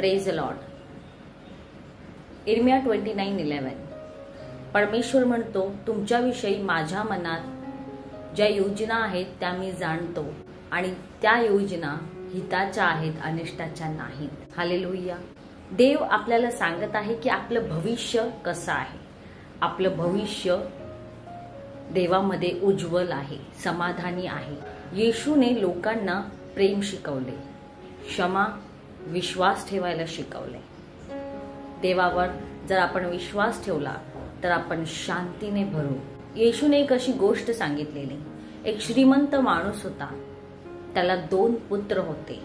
Praise the Lord. इर्मिया 29:11. परमेश्वर म्हणतो, तुमच्याविषयी माझ्या मनात ज्या योजना आहेत त्या मी जाणतो आणि त्या योजना हिताच्या आहेत, अनिष्टाच्या नाहीत. हालेलुया. देव आपल्याला सांगत आहे की आपलं भविष्य कसं आहे. आपलं भविष्य देवामध्ये उज्ज्वल आहे, समाधानी आहे. येशूने लोकांना प्रेम शिकवले, क्षमा, विश्वास ठेवायला शिकवले. देवावर जर आपण विश्वास ठेवला तर आपण शांतीने भरू. येशूने एक अशी गोष्ट सांगितलेली. एक श्रीमंत माणूस होता, त्याला 2 पुत्र होते.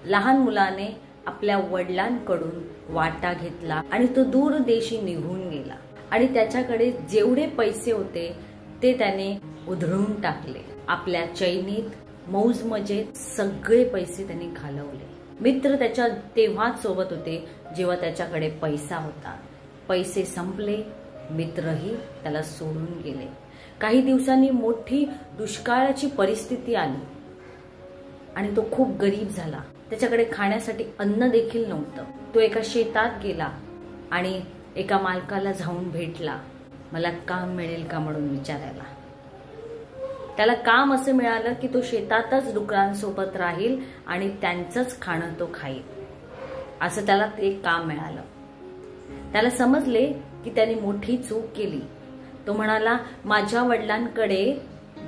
लहान मुलाने आपल्या वडिलांकडून वाटा घेतला आणि तो दूर देशी निघून गेला आणि त्याच्याकडे जेवढे पैसे होते ते त्याने उधळून टाकले. आपल्या चैनीत, मौज मजेत सगळे पैसे त्याने घालवले. मित्र त्याच्या तेव्हाच सोबत होते जेव्हा त्याच्याकडे पैसा होता. पैसे संपले, मित्रही त्याला सोडून गेले. काही दिवसांनी मोठी दुष्काळाची परिस्थिती आली आणि तो खूप गरीब झाला. त्याच्याकडे खाण्यासाठी अन्न देखील नव्हतं. तो एका शेतात गेला आणि एका मालकाला जाऊन भेटला. मला काम मिळेल का म्हणून विचारायला. त्याला काम असं मिळालं की तो शेतातच डुकरांसोबत राहील आणि त्यांचंच खाणं तो खाईल, असं त्याला ते काम मिळालं. त्याला समजले की त्याने मोठी चूक केली. तो म्हणाला, माझ्या वडिलांकडे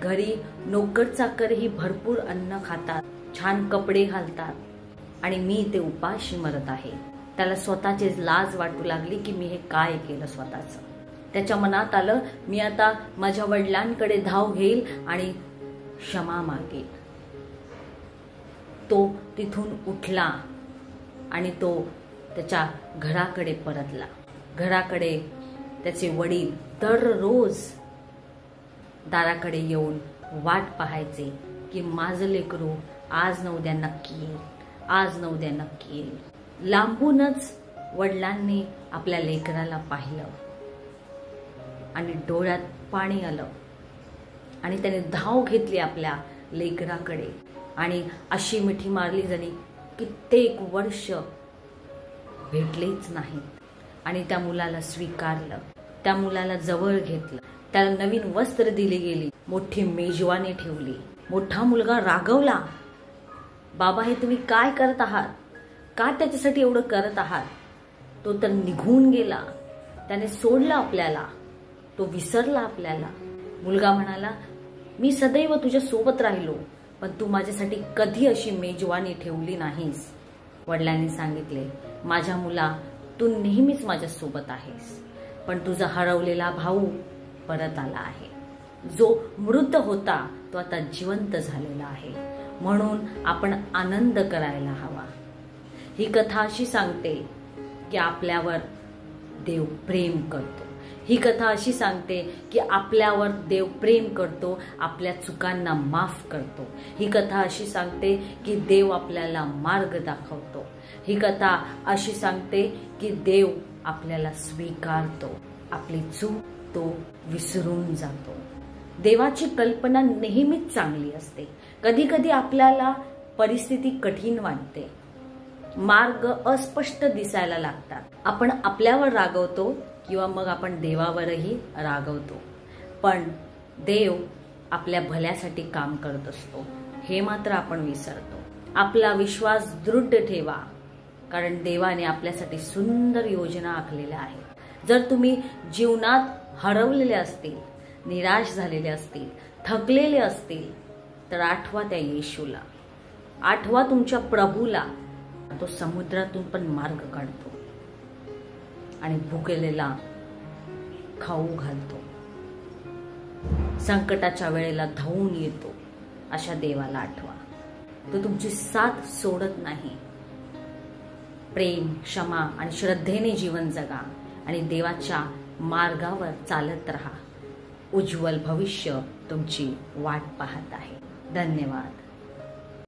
घरी नोकर चाकरही भरपूर अन्न खातात, छान कपडे घालतात आणि मी ते उपाशी मरत आहे. त्याला स्वतःची लाज वाटू लागली की मी हे काय केलं स्वतःच. त्याच्या मनात आलं, मी आता माझ्या वडिलांकडे धाव घेईल आणि क्षमा मागेल. तो तिथून उठला आणि तो त्याच्या घराकडे परतला. घराकडे त्याचे वडील दररोज दाराकडे येऊन वाट पाहायचे की माझं लेकरू आज न उद्या नक्की येईल, आज न उद्या नक्की येईल. लांबूनच वडिलांनी आपल्या लेकराला पाहिलं आणि डोळ्यात पाणी आलं आणि त्याने धाव घेतली आपल्या लेकराकडे आणि अशी मिठी मारली जणी कित्येक वर्ष भेटलेच नाही. आणि त्या मुलाला स्वीकारलं, त्या मुलाला जवळ घेतलं, त्याला नवीन वस्त्र दिली गेली, मोठी मेजवानी ठेवली. मोठा मुलगा रागवला, बाबा हे तुम्ही काय करत आहात, का त्याच्यासाठी एवढं करत आहात. तो तर निघून गेला, त्याने सोडलं आपल्याला, तो विसरला आपल्याला. मुलगा म्हणाला, मी सदैव तुझ्या सोबत राहिलो पण तू माझ्यासाठी कधी अशी मेजवानी ठेवली नाहीस. वडिलांनी सांगितले, माझ्या मुला तू नेहमीच माझ्या सोबत आहेस, पण तुझा हरवलेला भाऊ परत आला आहे. जो मृत होता तो आता जिवंत झालेला आहे, म्हणून आपण आनंद करायला हवा. ही कथा अशी सांगते की आपल्यावर देव प्रेम करतो. ही कथा अशी सांगते की आपल्यावर देव प्रेम करतो, आपल्या चुकांना माफ करतो. ही कथा अशी सांगते की देव आपल्याला मार्ग दाखवतो. ही कथा अशी सांगते की देव आपल्याला स्वीकारतो, आपली चूक तो विसरून जातो. देवाची कल्पना नेहमीच चांगली असते. कधी कधी आपल्याला परिस्थिती कठीण वाटते, मार्ग अस्पष्ट दिसायला लागतात. आपण आपल्यावर रागवतो किंवा मग आपण देवावरही रागवतो, पण देव आपल्या भल्यासाठी काम करत असतो हे मात्र आपण विसरतो. आपला विश्वास दृढ ठेवा, कारण देवाने आपल्यासाठी सुंदर योजना आखलेल्या आहेत. जर तुम्ही जीवनात हरवलेले असतील, निराश झालेले असतील, थकलेले असतील तर आठवा त्या येशूला, आठवा तुमच्या प्रभूला. तो समुद्रातून पण मार्ग काढतो आणि भुकेलेला खाऊ घालतो. संकटाच्या वेळेला धावून येतो. अशा देवाला आठवा. तो तुमची साथ सोडत नाही. प्रेम, क्षमा आणि श्रद्धेने जीवन जगा आणि देवाच्या मार्गावर चालत राहा. उज्ज्वल भविष्य तुमची वाट पाहत आहे. धन्यवाद.